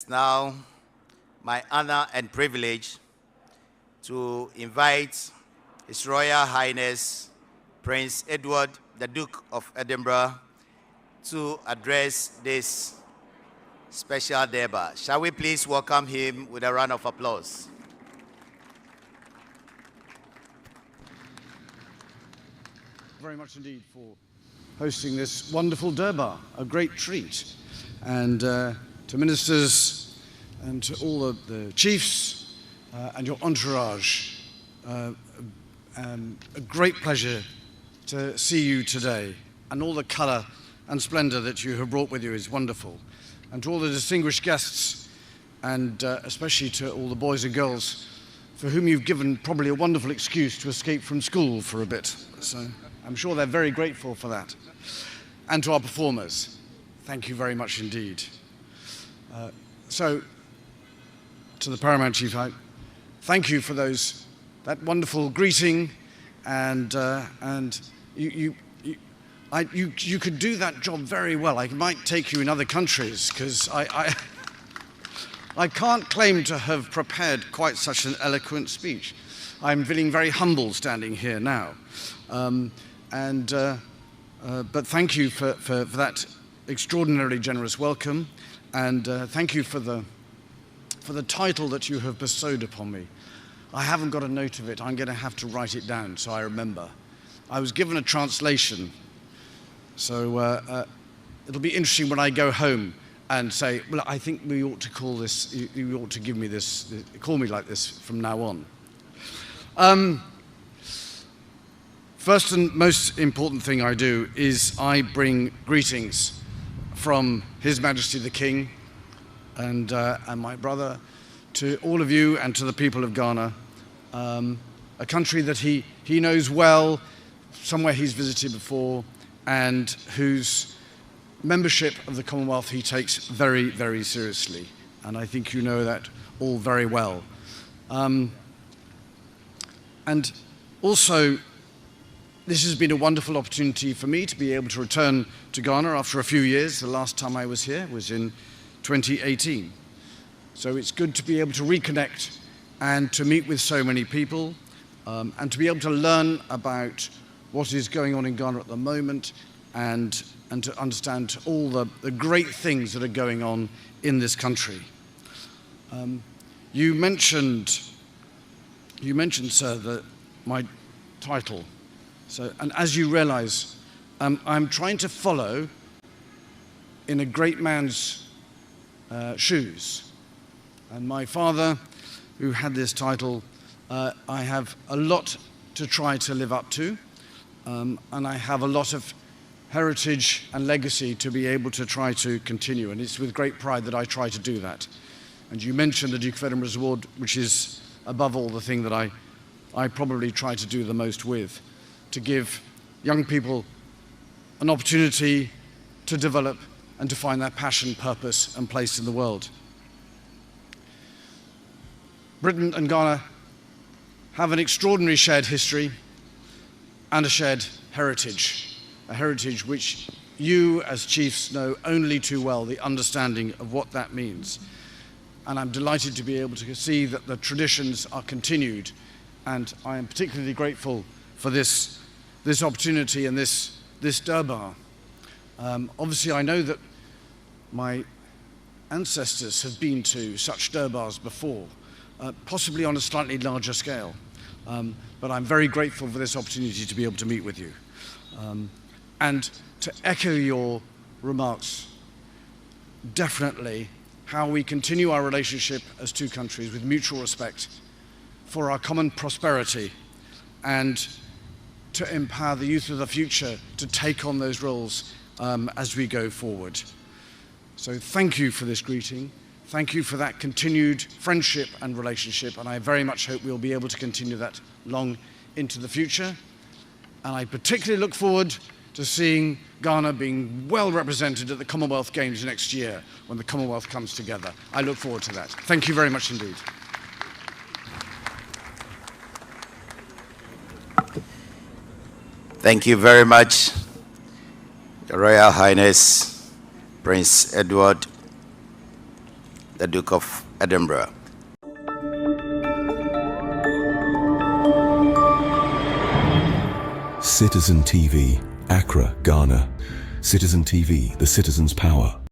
It's now my honor and privilege to invite His Royal Highness Prince Edward, the Duke of Edinburgh, to address this special Durbar. Shall we please welcome him with a round of applause? Very much indeed for hosting this wonderful Durbar, a great treat. And to ministers and to all the chiefs and your entourage, a great pleasure to see you today. And all the colour and splendour that you have brought with you is wonderful. And to all the distinguished guests, and especially to all the boys and girls for whom you've given probably a wonderful excuse to escape from school for a bit. So I'm sure they're very grateful for that. And to our performers, thank you very much indeed. So, to the Paramount Chief, thank you for that wonderful greeting, and you could do that job very well. I might take you in other countries, because I can't claim to have prepared quite such an eloquent speech. I'm feeling very humble standing here now. But thank you for that extraordinarily generous welcome, and thank you for the title that you have bestowed upon me. I haven't got a note of it. I'm going to have to write it down so I remember. I was given a translation, so it'll be interesting when I go home and say, well, I think we ought to call this, you ought to give me this, call me like this from now on. First and most important thing I do is I bring greetings from His Majesty the King and my brother to all of you and to the people of Ghana, a country that he knows well, somewhere he's visited before, and whose membership of the Commonwealth he takes very, very seriously. And I think you know that all very well. And also, this has been a wonderful opportunity for me to be able to return to Ghana after a few years. The last time I was here was in 2018. So it's good to be able to reconnect and to meet with so many people, and to be able to learn about what is going on in Ghana at the moment, and to understand all the great things that are going on in this country. You mentioned, sir, my title. So, and as you realize, I'm trying to follow in a great man's shoes. And my father, who had this title, I have a lot to try to live up to, and I have a lot of heritage and legacy to be able to try to continue, and it's with great pride that I try to do that. And you mentioned the Duke of Edinburgh's Award, which is above all the thing that I probably try to do the most with, to give young people an opportunity to develop and to find their passion, purpose, and place in the world. Britain and Ghana have an extraordinary shared history and a shared heritage, a heritage which you as chiefs know only too well, the understanding of what that means. And I'm delighted to be able to see that the traditions are continued, and I am particularly grateful for this opportunity and this Durbar. Obviously, I know that my ancestors have been to such Durbars before, possibly on a slightly larger scale. But I'm very grateful for this opportunity to be able to meet with you. And to echo your remarks, definitely how we continue our relationship as two countries with mutual respect for our common prosperity, and to empower the youth of the future to take on those roles as we go forward. So thank you for this greeting. Thank you for that continued friendship and relationship, and I very much hope we'll be able to continue that long into the future. And I particularly look forward to seeing Ghana being well represented at the Commonwealth Games next year when the Commonwealth comes together. I look forward to that. Thank you very much indeed. Thank you very much, Your Royal Highness Prince Edward, the Duke of Edinburgh. Citizen TV, Accra, Ghana. Citizen TV, the citizen's power.